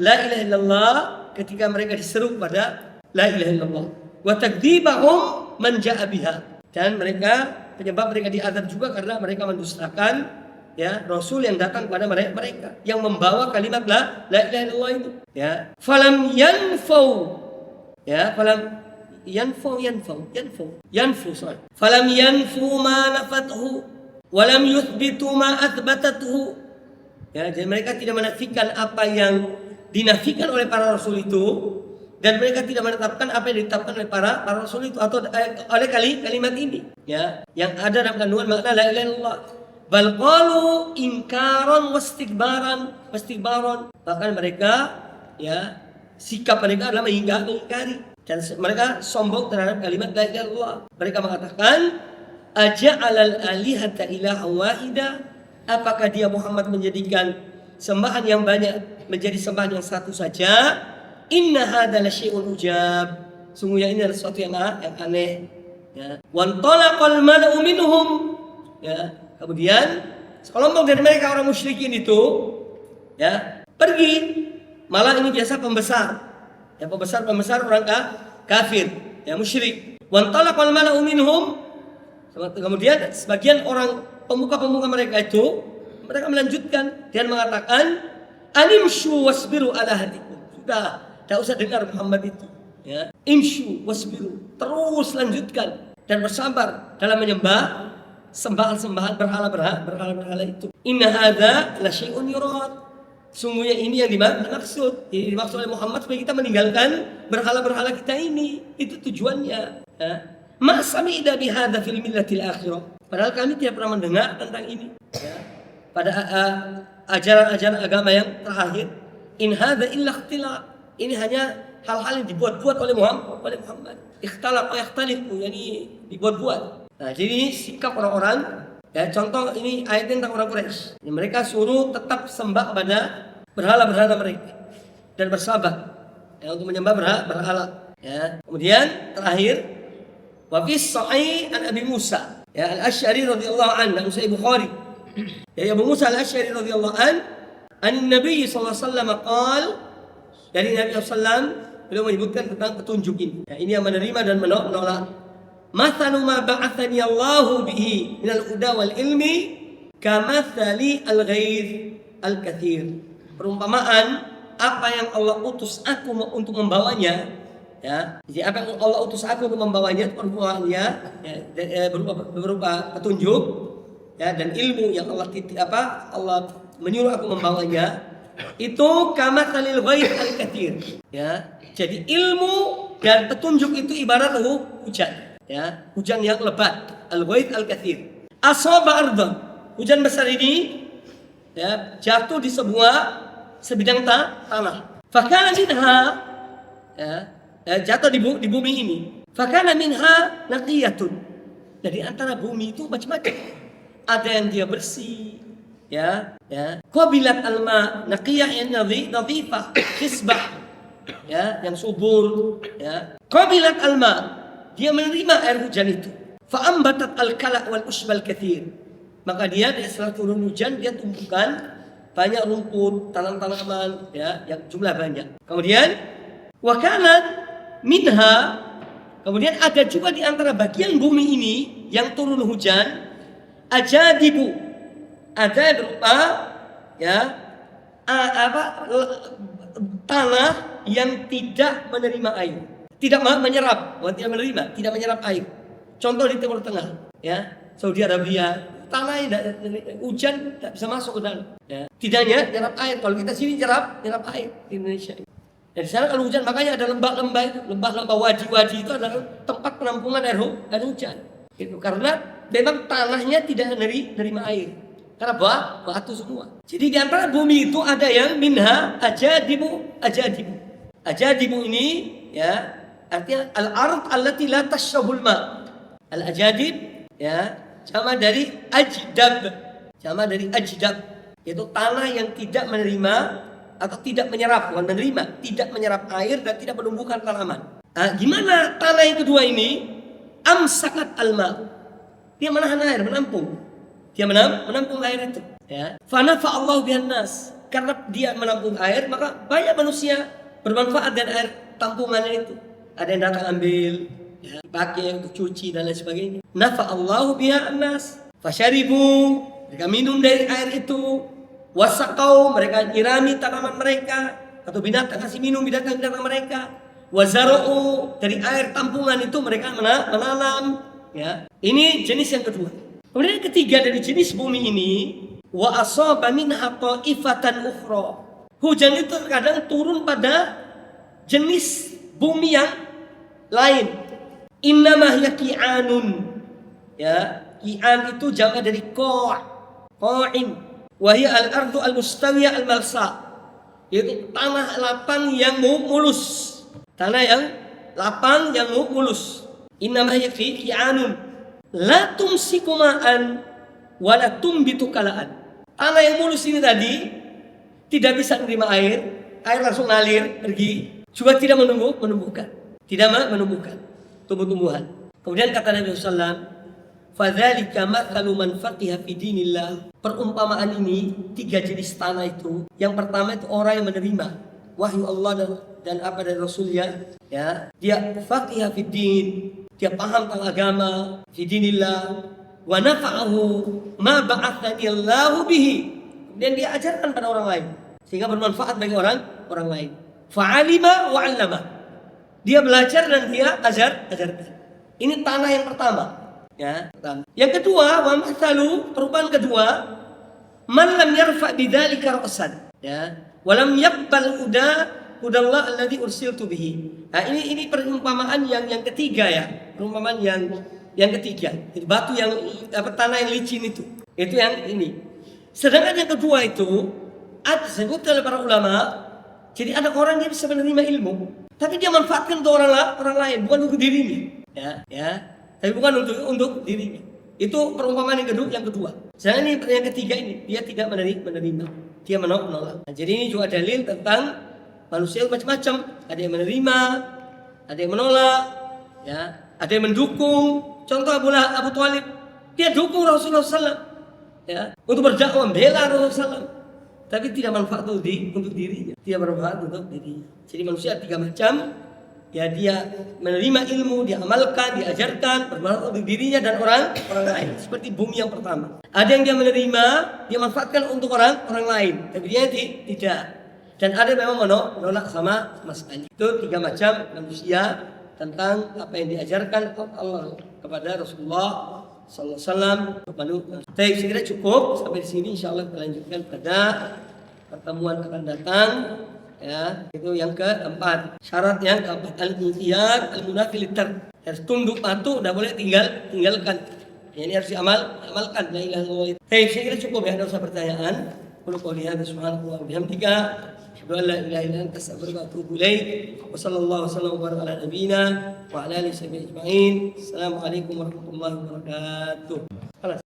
la ilaha illallah ketika mereka diseru pada la ilaha illallah. Wa takdzibahum man jaa biha, dan mereka penyebab mereka diazab juga karena mereka mendustakan ya rasul yang datang kepada mereka yang membawa kalimat la ilaha illallah itu. Ya, falam yanfau, ya falam yanfu falam yanfu ma nafathu walam yuthbitu ma athbatathu. Ya, jadi mereka tidak menafikan apa yang dinafikan oleh para rasul itu, dan mereka tidak menetapkan apa yang ditetapkan oleh para rasul itu atau oleh kalimat ini, ya, yang ada dalam kandungan makna la ilaha illallah. Bal qalu inkaran wastikbaran. Bahkan mereka, ya, sikap mereka adalah mengingkari. Dan mereka sombong terhadap kalimat la ilaha illallah. Mereka mengatakan, aja'alal alihata ilaha wahida, apakah dia Muhammad menjadikan sembahan yang banyak menjadi sembahan yang satu saja? Inna hadza lasyai'un ujab, sungguhnya ini adalah sesuatu yang aneh. Ya, wan talaqal mala'u minhum, ya, kemudian sekelompok dari mereka orang musyrikin itu, ya, pergi. Malah ini biasa pembesar, ya, pembesar orang kafir, ya, musyrik. Wan talaqal mala'u minhum, kemudian sebagian orang pemuka-pemuka mereka itu, mereka melanjutkan dan mengatakan, animshu wasbiru ala hadikum. Sudah, tidak usah dengar Muhammad itu, ya. Imshu wasbiru, terus lanjutkan dan bersabar dalam menyembah sembahan-sembahan berhala itu. Inna hadza la syai'un yurad, sungguhnya ini yang dimaksud oleh Muhammad supaya kita meninggalkan berhala-berhala kita ini. Itu tujuannya, ya. Ma sami'na bihadza fil millatil akhirah, padahal kami tidak pernah mendengar tentang ini, ya, pada ajaran-ajaran agama yang terakhir. In hadza illa ikhtilaq, ini hanya hal-hal yang dibuat-buat oleh Muhammad. Ikhtilaq wa yakhtaliqu, yani dibuat-buat. Nah, jadi sikap orang-orang, ya, contoh ini ayat tentang orang Quraisy. Mereka suruh tetap sembah pada berhala-berhala mereka dan bersabar, ya, untuk menyembah berhala. Ya. Kemudian terakhir, wa fi sahih an Abi Musa, ya, Al-Asy'ari radhiyallahu anhu, dalam Sahih Bukhari. Ya, Abu Musa Al-Asy'ari radhiyallahu anhu, an-Nabi sallallahu alaihi wasallam qaal, dari Nabi sallallahu alaihi wasallam beliau menyebutkan tentang petunjuk ini. Ya, ini yang menerima dan menolak. Mathalu ma ba'athani Allahu bihi minal huda wal ilmi kamathali al-ghaith al-kathir. Perumpamaan apa yang Allah utus aku untuk membawanya, ya. Jadi apa yang Allah utus aku untuk membawanya, perumpamaannya, ya, berupa petunjuk, ya, dan ilmu yang Allah menyuruh aku membawanya, itu kamathalil ghaith al-kathir, ya. Jadi ilmu dan petunjuk itu ibarat hujan, ya, hujan yang lebat, al-ghaith al-kathir. Asaba ardhan, hujan besar ini, ya, jatuh di sebidang tanah. Fakana minha, ya, jatuh di bumi ini. Fakana minha naqiyatun. Dari antara bumi itu macam-macam. Ada yang dia bersih, ya. Qabilat alma, naqiyah yang nadhifah, kisbah, ya, yang subur, ya. Qabilat alma, dia menerima air hujan itu. Fa'ambatat al-kala' wal ushbal kathir, maka dia setelah turun hujan dia tumbuhkan banyak rumput, tanaman-tanaman, ya, yang jumlah banyak. Kemudian wakanat minha, kemudian ada juga di antara bagian bumi ini yang turun hujan, ajadibu, ada berupa, ya, tanah yang tidak menerima air, tidak menyerap, tidak menyerap air. Contoh di Timur Tengah, ya, Saudi Arabia, tanah hujan tidak bisa masuk ke dalam, ya. Tidaknya nyerap air. Kalau kita sini nyerap air di Indonesia. Dan di sana kalau hujan, makanya ada lembah-lembah, wadi-wadi itu adalah tempat penampungan air hujan. Itu karena memang tanahnya tidak menerima air. Karena batu semua. Jadi di antara bumi itu ada yang minha ajadibu. Ajadibu ini ya artinya al-ard allati la tashrabul ma. Al-ajadib ya sama dari ajdab. Sama dari ajdab yaitu tanah yang tidak menerima atau tidak menyerap, bukan menerima, tidak menyerap air dan tidak menumbuhkan tanaman. Nah, gimana tanah yang kedua ini? Amsakat alma. Dia menahan air, menampung. Dia menampung air itu. Ya. Fanafa Allah bihan nas. Karena dia menampung air, maka banyak manusia bermanfaat dari air tampungannya itu. Ada yang datang ambil, ya, dipakai untuk cuci dan lain sebagainya. Nafa Allah bihan nas. Fasyaribu, mereka minum dari air itu. Wasakau, mereka nyirami tanaman mereka atau binatang kasih minum binatang-binatang mereka. Wazaru'u, dari air tampungan itu mereka menanam. Ya, ini jenis yang kedua. Kemudian yang ketiga dari jenis bumi ini, wa asaba minha ta'ifatan ukhra. Hujan itu terkadang turun pada jenis bumi yang lain. Innama hiya qi'anun. Ya, qi'an itu jamak dari qa'in. Wa hiya al-ardu al-mustawiyah al-malsa. Yaitu tanah lapang yang mulus. Tanah yang lapang yang mulus. Innama hiya qi'anun la tumsiku ma'an wa la tumbitu kalaan. Tanah yang mulus ini tadi tidak bisa menerima air langsung ngalir pergi, juga tidak menumbuhkan, tidak menumbuhkan tumbuh-tumbuhan. Kemudian kata Nabi sallallahu alaihi wasallam, fadzalika mathalu man faqiha fi dinillah. Perumpamaan ini tiga jenis tanah itu. Yang pertama itu orang yang menerima wahyu Allah dan apa dari Rasulnya, ya, dia faqiha fi din, dia paham tentang agama, fi dinillah, wa nafa'ahu ma ba'athani Allahu bihi. Dan dia ajarkan pada orang lain sehingga bermanfaat bagi orang lain. Fa'alima wa 'allama. Dia belajar dan dia ajarkan. Ini tanah yang pertama, ya. Yang kedua, wa mathalu, perumpamaan kedua, man lam yarfa bidzalika ra'san, ya, wa lam yaqbal hudallah alladzi ursiltu bihi. Nah, ini perumpamaan yang ketiga ya. Perumpamaan yang ketiga. Itu batu yang tanah yang licin itu. Itu yang ini. Sedangkan yang kedua itu disebut oleh para ulama, jadi ada orang yang bisa menerima ilmu, tapi dia manfaatkan untuk orang lain, bukan untuk dirinya. Ya. Tapi bukan untuk dirinya. Itu perumpamaan yang kedua. Sedangkan ini yang ketiga ini, dia tidak menerima. Dia menolak. Nah, jadi ini juga dalil tentang manusia macam-macam. Ada yang menerima, ada yang menolak, ya, ada yang mendukung. Contoh Abu Thalib, dia dukung Rasulullah SAW, ya, untuk berdakwah membela Rasulullah SAW, tapi tidak manfaat untuk dirinya. Dia bermanfaat untuk dirinya. Jadi manusia tiga macam. Ya, dia menerima ilmu, dia amalkan, diajarkan, bermanfaat untuk dirinya dan orang lain. Seperti bumi yang pertama. Ada yang dia menerima, dia manfaatkan untuk orang lain, tapi dia tidak. Dan ada memang menolak sama sekali. Itu tiga macam manusia tentang apa yang diajarkan Allah kepada Rasulullah Sallallahu Alaihi Wasallam. Baik, saya kira cukup sampai di sini. Insyaallah kita lanjutkan pada pertemuan akan datang. Ya, itu yang keempat. Syarat yang keempat, al-inqiyad al-munafi lit-tark. Harus tunduk patuh, tidak boleh tinggalkan. Ini harus amalkan. La ilaha illallah. Baik, saya kira cukup ya, ada usah pertanyaan. Qul qouli hadza subhanallahi wa bihamdika, asyhadu an la ilaha illa anta astaghfiruka wa atubu ilaik. Wa sallallahu wasallam wa baraka ala nabiyyina wa ala alihi wa sahbihi ajma'in. Assalamualaikum warahmatullahi wabarakatuh. Kelas.